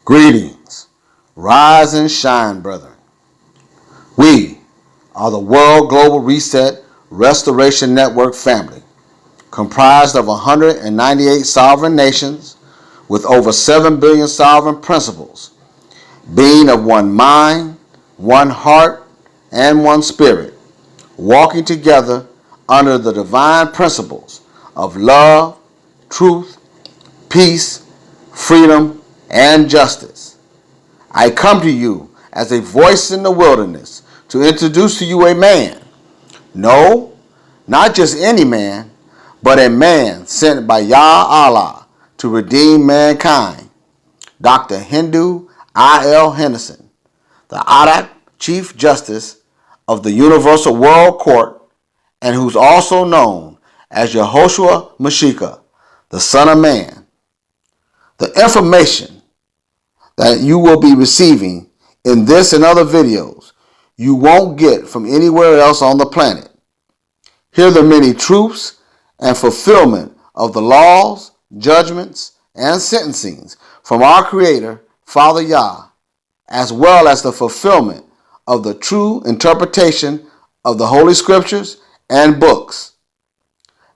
Greetings, rise and shine, brethren. We are the World Global Reset Restoration Network family, comprised of 198 sovereign nations with over 7 billion sovereign principles, being of one mind, one heart, and one spirit, walking together under the divine principles of love, truth, peace, freedom, and justice. I come to you as a voice in the wilderness to introduce to you a man. No, not just any man, but a man sent by Yah Allah to redeem mankind. Dr. Hindu I.L. Henderson, the Adak Chief Justice of the Universal World Court, and who's also known as Yehoshua Mashiach, the Son of Man. The information that you will be receiving in this and other videos you won't get from anywhere else on the planet. Hear the many truths and fulfillment of the laws, judgments, and sentencings from our Creator, Father Yah, as well as the fulfillment of the true interpretation of the Holy Scriptures and books.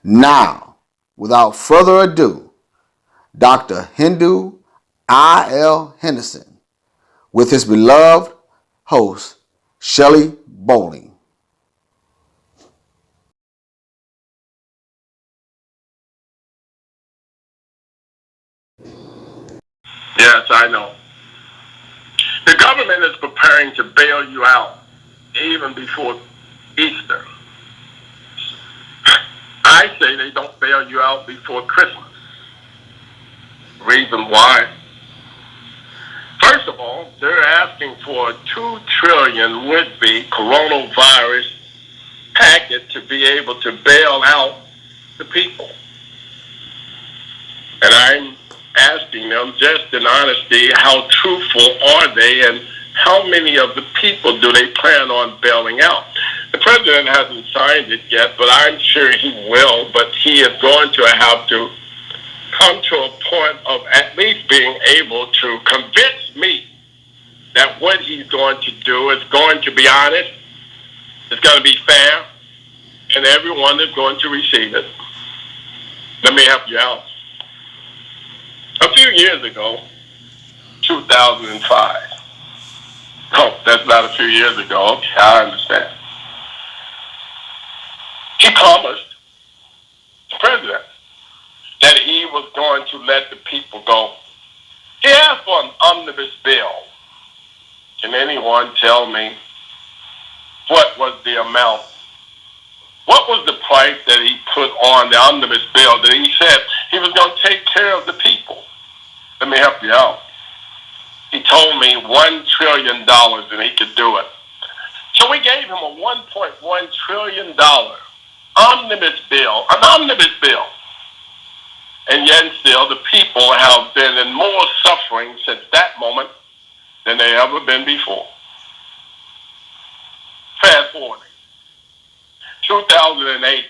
Now, without further ado, Dr. Hindu I.L. Henderson with his beloved host, Shelley Bowling. Yes, I know. The government is preparing to bail you out even before Easter. I say they don't bail you out before Christmas. Reason why? First of all, they're asking for a $2 trillion would-be coronavirus packet to be able to bail out the people. And I'm asking them just in honesty, how truthful are they and how many of the people do they plan on bailing out? The president hasn't signed it yet, but I'm sure he will, but he is going to have to come to a point of at least being able to convince me that what he's going to do is going to be honest, it's going to be fair, and everyone is going to receive it. Let me help you out. A few years ago, 2005. Oh, that's not a few years ago. Okay, I understand. He promised, the president, that he was going to let the people go. He asked for an omnibus bill. Can anyone tell me what was the amount? What was the price that he put on the omnibus bill that he said he was going to take care of the people? Let me help you out. He told me $1 trillion and he could do it. So we gave him a $1.1 trillion omnibus bill, an omnibus bill. And yet still the people have been in more suffering since that moment than they ever been before. Fast forwarding. 2008,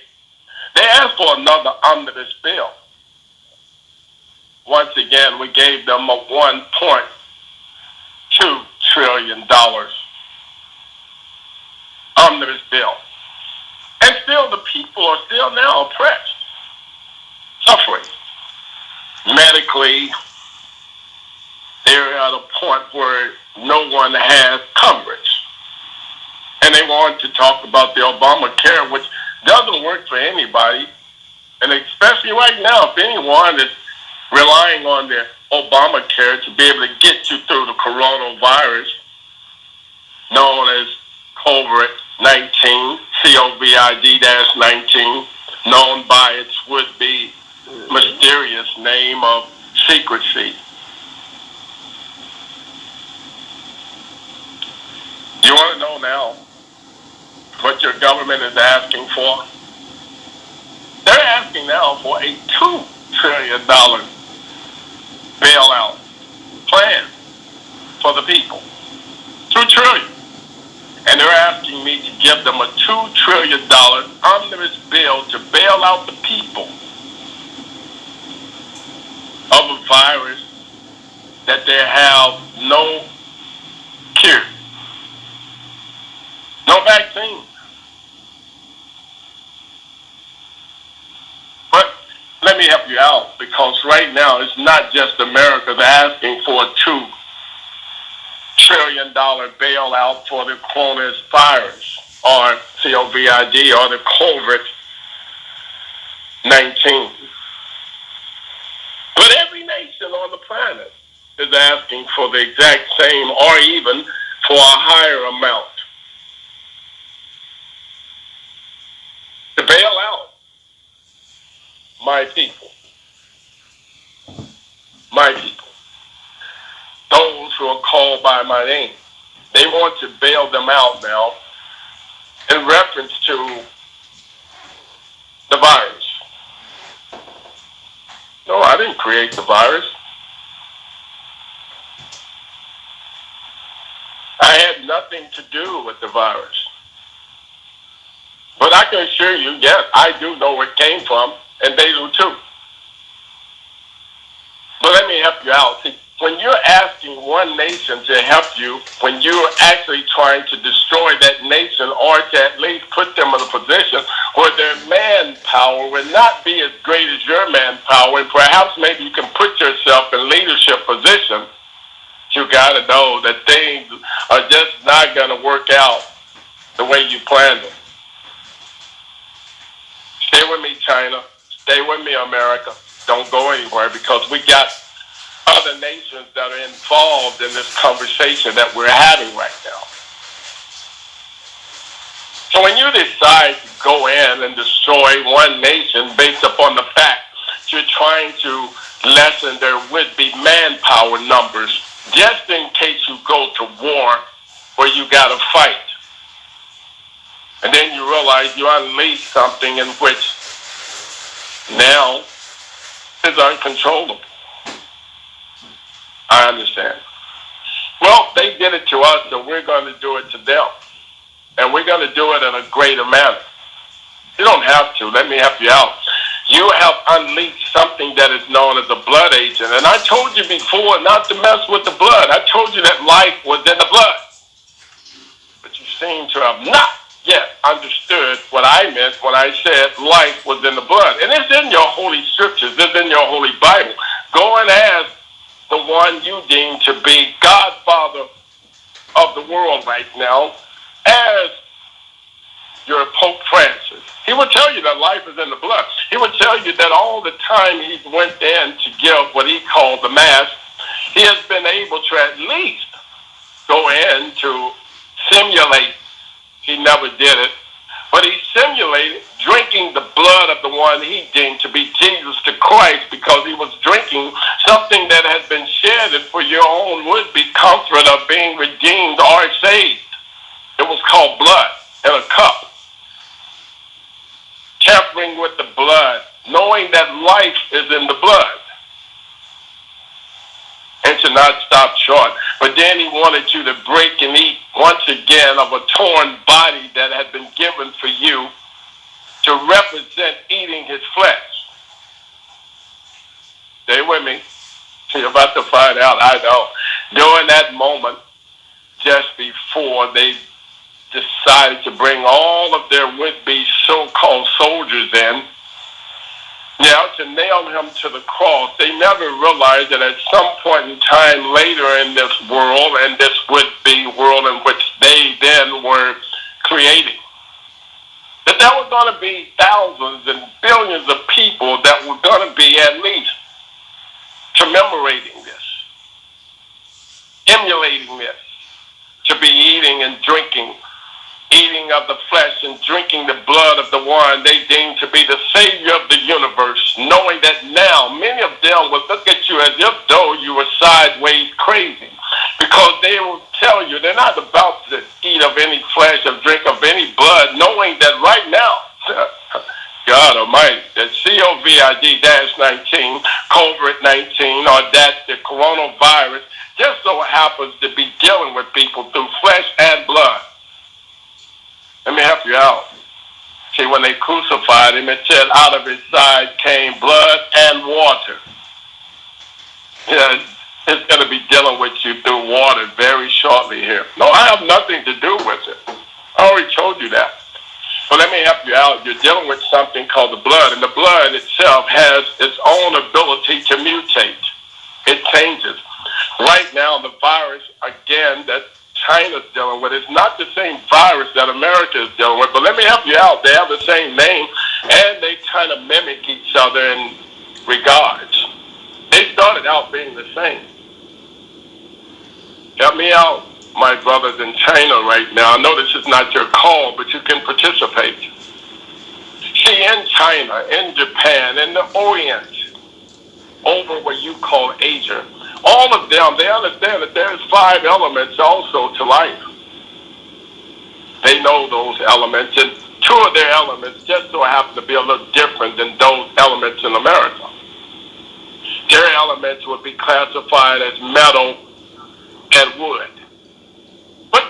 they asked for another omnibus bill. Once again, we gave them a $1.2 trillion omnibus bill. And still the people are still now oppressed, suffering. Medically, they're at a point where no one has coverage. And they they want to talk about the Obamacare, which doesn't work for anybody. And especially right now, if anyone is relying on the Obamacare to be able to get you through the coronavirus, known as COVID-19, COVID-19, known by its would-be mysterious name of secrecy. You want to know now what your government is asking for? They're asking now for a $2 trillion bailout plan for the people. $2 trillion. And they're asking me to give them a $2 trillion omnibus bill to bail out the people of a virus that they have no cure, no vaccine. But let me help you out, because right now it's not just America that's asking for a $2 trillion bailout for the coronavirus, or COVID, or the COVID-19. But every nation on the planet is asking for the exact same, or even for a higher amount, to bail out my people. My people. Those who are called by my name. They want to bail them out now in reference to the virus. No, I didn't create the virus. I had nothing to do with the virus. But I can assure you, yes, I do know where it came from, and they do too. But let me help you out. See, when you're asking one nation to help you, when you're actually trying to destroy that nation, or to at least put them in a position where their manpower will not be as great as your manpower, and perhaps maybe you can put yourself in leadership position, you got to know that things are just not going to work out the way you planned them. Stay with me, China. Stay with me, America. Don't go anywhere, because we got other nations that are involved in this conversation that we're having right now. So when you decide to go in and destroy one nation based upon the fact you're trying to lessen their would-be manpower numbers, just in case you go to war where you got to fight, and then you realize you unleash something in which now is uncontrollable. I understand. Well, they did it to us, so we're going to do it to them. And we're going to do it in a greater manner. You don't have to. Let me help you out. You have unleashed something that is known as a blood agent. And I told you before not to mess with the blood. I told you that life was in the blood. But you seem to have not yet understood what I meant when I said life was in the blood. And it's in your holy scriptures. It's in your holy Bible. Go and ask the one you deem to be Godfather of the world right now, as your Pope Francis. He will tell you that life is in the blood. He will tell you that all the time he went in to give what he called the Mass, he has been able to at least go in to simulate. He never did it, but he simulated drinking the blood of the one he deemed to be Jesus the Christ, because he was drinking something that had been shed for your own would-be comfort of being redeemed or saved. It was called blood in a cup. Tampering with the blood, knowing that life is in the blood. And to not stop short. But then he wanted you to break and eat once again of a torn body that had been given for you to represent eating his flesh. Stay with me. You're about to find out, I know. During that moment, just before they decided to bring all of their would-be so-called soldiers in, to nail him to the cross, they never realized that at some point in time later in this world, and this would-be world in which they then were creating. That there were going to be thousands and billions of people that were going to be at least commemorating this, emulating this, to be eating and drinking, eating of the flesh and drinking the blood of the one they deemed to be the Savior of the universe, knowing that now many of them would look at you as if though you were sideways crazy, because they will tell you they're not about to eat of any flesh or drink of any blood, knowing that right now, God Almighty, that COVID-19, COVID-19, or that the coronavirus just so happens to be dealing with people through flesh and blood. Let me help you out. See, when they crucified him, it said out of his side came blood and water. Yeah, it's going to be dealing with you through water very shortly here. No, I have nothing to do with it. I already told you that. But let me help you out. You're dealing with something called the blood, and the blood itself has its own ability to mutate. It changes. Right now, the virus, again, that China's dealing with, is not the same virus that America is dealing with. But let me help you out. They have the same name, and they kind of mimic each other in regards. They started out being the same. Help me out, my brothers in China right now. I know this is not your call, but you can participate. See, in China, in Japan, in the Orient, over what you call Asia, all of them, they understand that there's 5 elements also to life. They know those elements, and 2 of their elements just so happen to be a little different than those elements in America. Their elements would be classified as metal and wood. But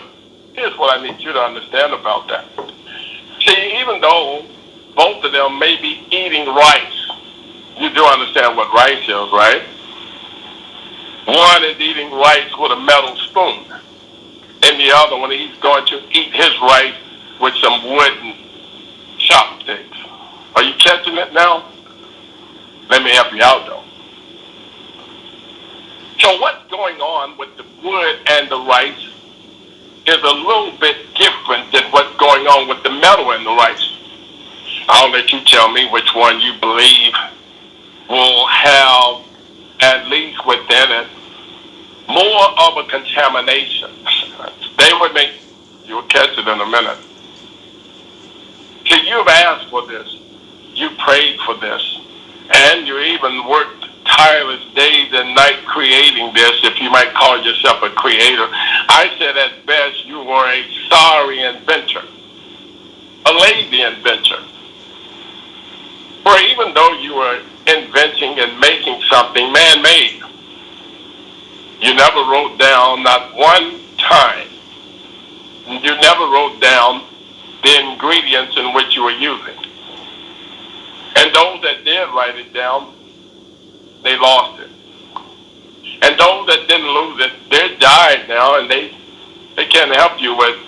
here's what I need you to understand about that. See, even though both of them may be eating rice, you do understand what rice is, right? One is eating rice with a metal spoon, and the other one, he's going to eat his rice with some wooden chopsticks. Are you catching it now? Let me help you out, though. So what's going on with the wood and the rice is a little bit different than what's going on with the metal and the rice. I'll let you tell me which one you believe will have, at least within it, more of a contamination. Stay with me. You'll catch it in a minute. See, you've asked for this. You prayed for this. And you even worked tireless days and nights creating this, if you might call yourself a creator. I said at best you were a sorry inventor, a lazy inventor. For even though you were inventing and making something man-made, you never wrote down, not one time, you never wrote down the ingredients in which you were using. And those that did write it down, they lost it. And those that didn't lose it, they died now, and they can't help you with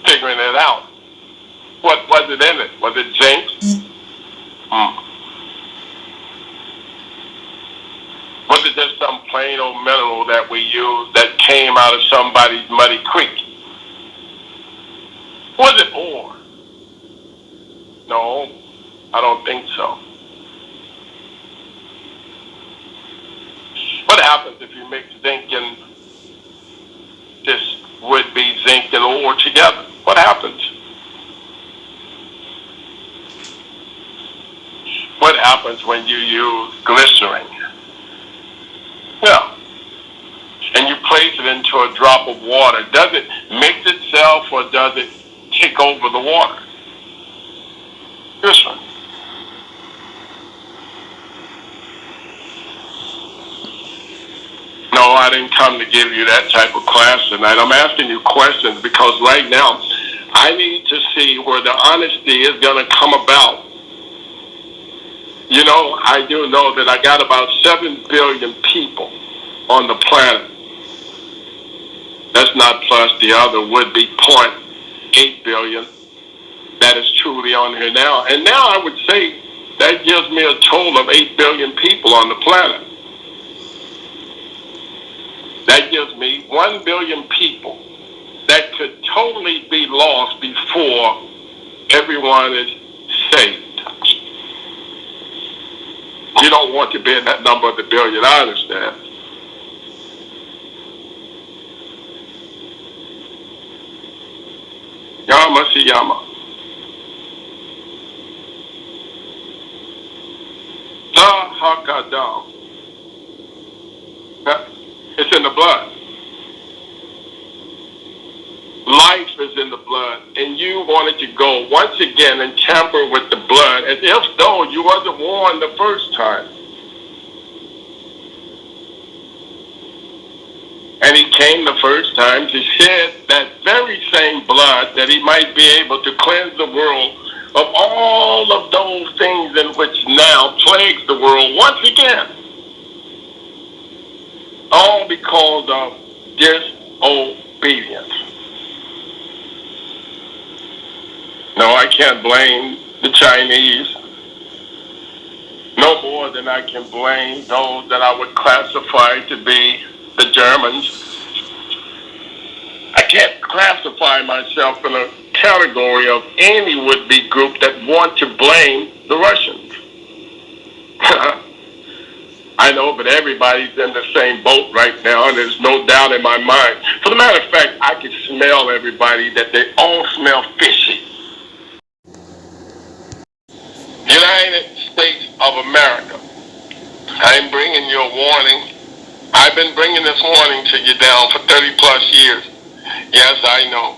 figuring it out. What was it in it? Was it zinc? Was it just some plain old mineral that we used that came out of somebody's muddy creek? Was it ore? No, I don't think so. What happens if you mix zinc and this would-be zinc and ore together? What happens? What happens when you use glycerin? Yeah. And you place it into a drop of water. Does it mix itself or does it take over the water? Glycerin. No, I didn't come to give you that type of class tonight. I'm asking you questions because right now I need to see where the honesty is going to come about. You know, I do know that I got about 7 billion people on the planet. That's not plus the other would-be 0.8 billion that is truly on here now. And now I would say that gives me a total of 8 billion people on the planet. That gives me 1 billion people that could totally be lost before before everyone is saved. You don't want to be in that number of the billion, I understand. Yama si Yama. La Hakadam. It's in the blood. Life is in the blood, and you wanted to go once again and tamper with the blood as if though you wasn't warned the first time. And he came the first time to shed that very same blood that he might be able to cleanse the world of all of those things in which now plagues the world once again. All because of disobedience. No, I can't blame the Chinese no more than I can blame those that I would classify to be the Germans. I can't classify myself in a category of any would-be group that want to blame the Russians. I know, but everybody's in the same boat right now, and there's no doubt in my mind. For the matter of fact, I can smell everybody that they all smell fishy. United States of America, I'm bringing you a warning. I've been bringing this warning to you down for 30 plus years. Yes, I know.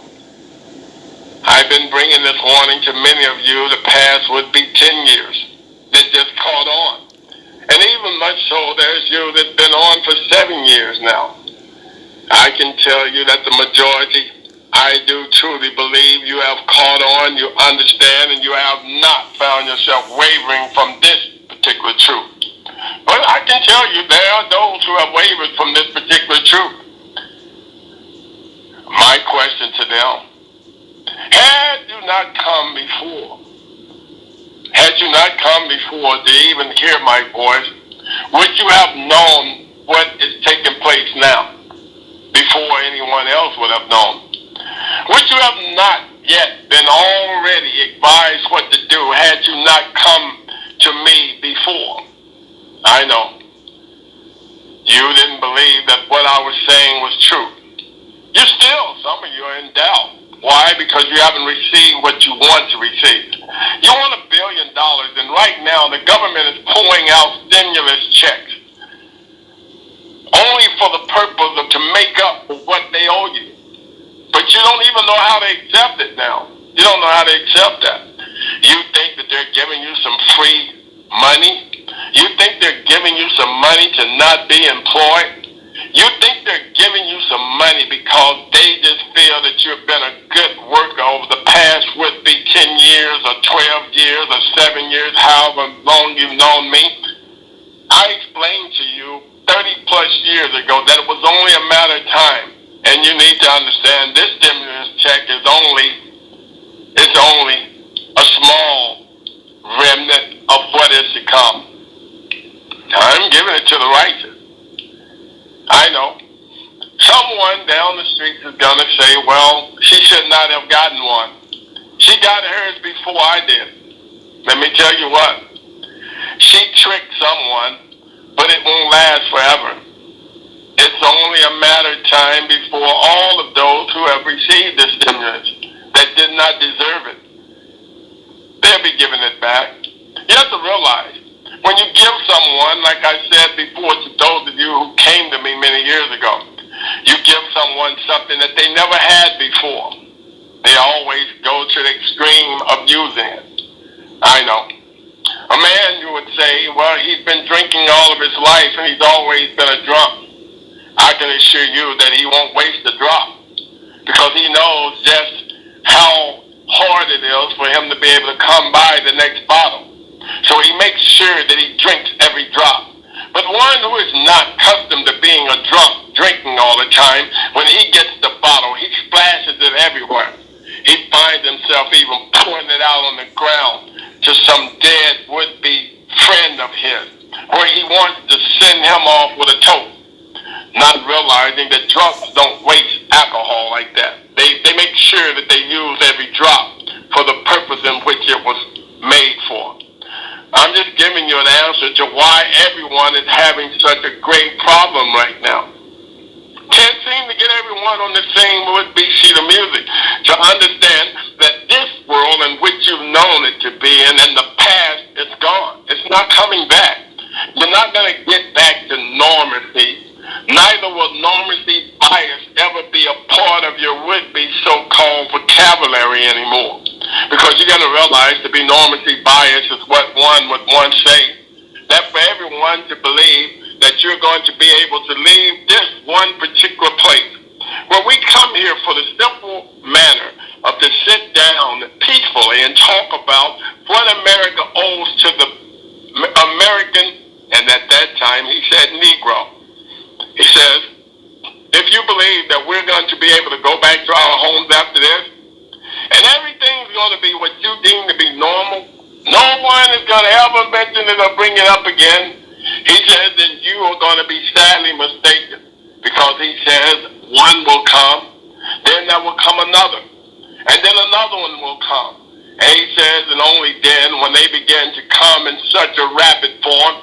I've been bringing this warning to many of you. The past would be 10 years. That just caught on. And even much so, there's you that's been on for 7 years now. I can tell you that the majority, I do truly believe you have caught on, you understand, and you have not found yourself wavering from this particular truth. But I can tell you there are those who have wavered from this particular truth. My question to them, had you not come before to even hear my voice, would you have known what is taking place now before anyone else would have known? Would you have not yet been already advised what to do had you not come to me before? I know. You didn't believe that what I was saying was true. Some of you are in doubt. Why? Because you haven't received what you want to receive. You want $1 billion, and right now the government is pulling out stimulus checks only for the purpose of to make up for what they owe you. But you don't even know how to accept it now. You don't know how to accept that. You think that they're giving you some free money? You think they're giving you some money to not be employed? You think they're giving you some money because they just feel that you've been a good worker over the past would be 10 years or 12 years or 7 years, however long you've known me? I explained to you 30 plus years ago that it was only a matter of time. And you need to understand this stimulus check is only a small remnant of what is to come. I'm giving it to the righteous. I know. Someone down the street is going to say, well, she should not have gotten one. She got hers before I did. Let me tell you what. She tricked someone, but it won't last forever. It's only a matter of time before all of those who have received this stimulus that did not deserve it, they'll be giving it back. You have to realize, when you give someone, like I said before to those of you who came to me many years ago, you give someone something that they never had before. They always go to the extreme of using it. I know. A man, you would say, well, he's been drinking all of his life and he's always been a drunk. I can assure you that he won't waste a drop because he knows just how hard it is for him to be able to come by the next bottle. So he makes sure that he drinks every drop. But one who is not accustomed to being a drunk, drinking all the time, when he gets the bottle, he splashes it everywhere. He finds himself even pouring it out on the ground to some dead would-be friend of his, where he wants to send him off with a toast, not realizing that drunks don't waste alcohol like that. They make sure that they use every drop. having such a great problem right now. Can't seem to get everyone on the same would-be sheet of music to understand that this world in which you've known it to be and in the past is gone. It's not coming back. You're not going to get back to normalcy. Neither will normalcy bias ever be a part of your would-be so-called vocabulary anymore. Because you're going to realize to be normalcy bias is what one would once say. That for everyone to believe that you're going to be able to leave this one particular place. When we come here for the simple manner of to sit down peacefully and talk about what America owes to the American, and at that time he said Negro. He says, if you believe that we're going to be able to go back to our homes after this, and everything's going to be what you deem to be normal, no one is going to ever mention it or bring it up again. He says that you are going to be sadly mistaken, because he says one will come, then there will come another, and then another one will come. And he says, and only then, when they begin to come in such a rapid form,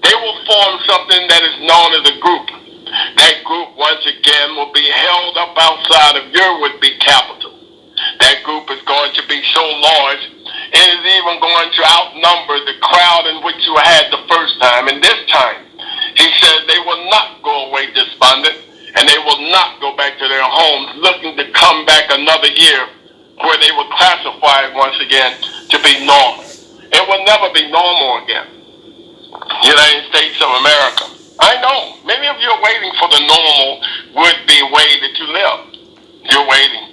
they will form something that is known as a group. That group, once again, will be held up outside of your would-be capital. That group is going to be so large, it is even going to outnumber the crowd in which you had the first time. And this time, he says they will not go away despondent, and they will not go back to their homes looking to come back another year where they will classify it once again to be normal. It will never be normal again. United States of America. I know, many of you are waiting for the normal would-be way that you live. You're waiting.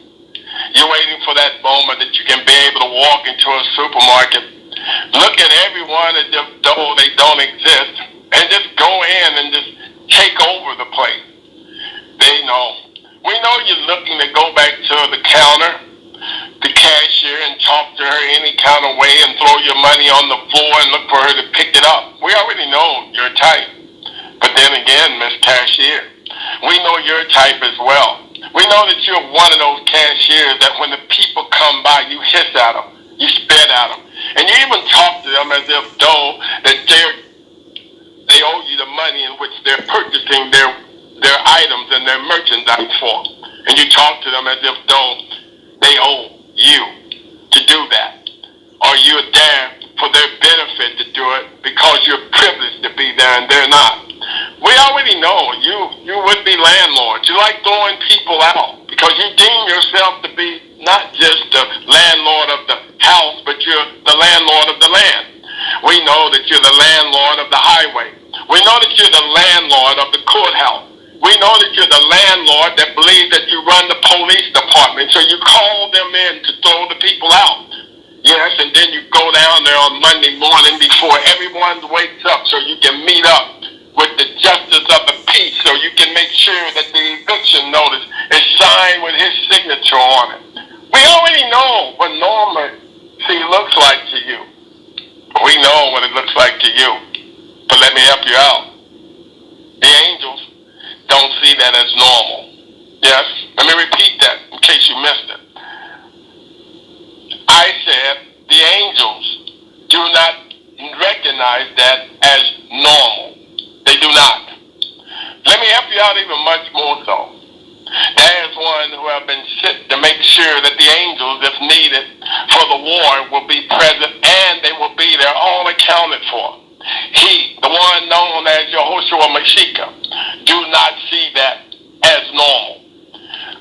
You're waiting for that moment that you can be able to walk into a supermarket, look at everyone as if though they don't exist, and just go in and just take over the place. They know. We know you're looking to go back to the counter, the cashier, and talk to her any kind of way and throw your money on the floor and look for her to pick it up. We already know your type. But then again, Miss Cashier, we know your type as well. We know that you're one of those cashiers that when the people come by, you hiss at them, you spit at them, and you even talk to them as if though that they owe you the money in which they're purchasing their items and their merchandise for. And you talk to them as if though they owe you to do that, or you're there for their benefit to do it because you're privileged to be there and they're not. We already know you would be landlords. You like throwing people out because you deem yourself to be not just the landlord of the house, but you're the landlord of the land. We know that you're the landlord of the highway. We know that you're the landlord of the courthouse. We know that you're the landlord that believes that you run the police department, so you call them in to throw the people out. Yes, and then you go down there on Monday morning before everyone wakes up so you can meet up with the justice of the peace so you can make sure that the eviction notice is signed with his signature on it. We already know what normalcy looks like to you. We know what it looks like to you. But let me help you out. The angels don't see that as normal. Yes? Let me repeat that in case you missed it. I said the angels do not recognize that as normal. They do not. Let me help you out even much more so. There's one who have been sent to make sure that the angels, if needed for the war, will be present and they will be there, all accounted for. He, the one known as Yehoshua Mashiach, do not see that as normal.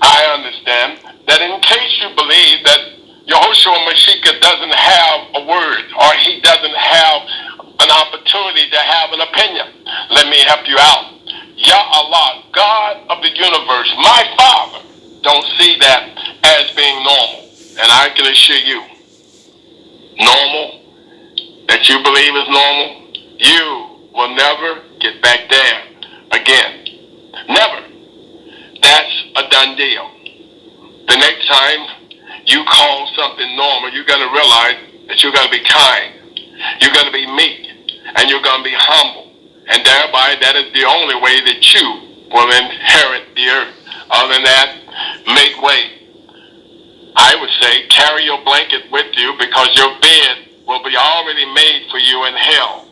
I understand that in case you believe that Yehoshua Mashiach doesn't have a word or he doesn't have an opportunity to have an opinion, let me help you out. Yah Allah, God of the universe, my Father, don't see that as being normal. And I can assure you, normal, that you believe is normal, you will never get back there again. Never. That's a done deal. The next time you call something normal, you're going to realize that you're going to be kind. You're going to be meek. And you're going to be humble. And thereby, that is the only way that you will inherit the earth. Other than that, make way. I would say carry your blanket with you because your bed will be already made for you in hell.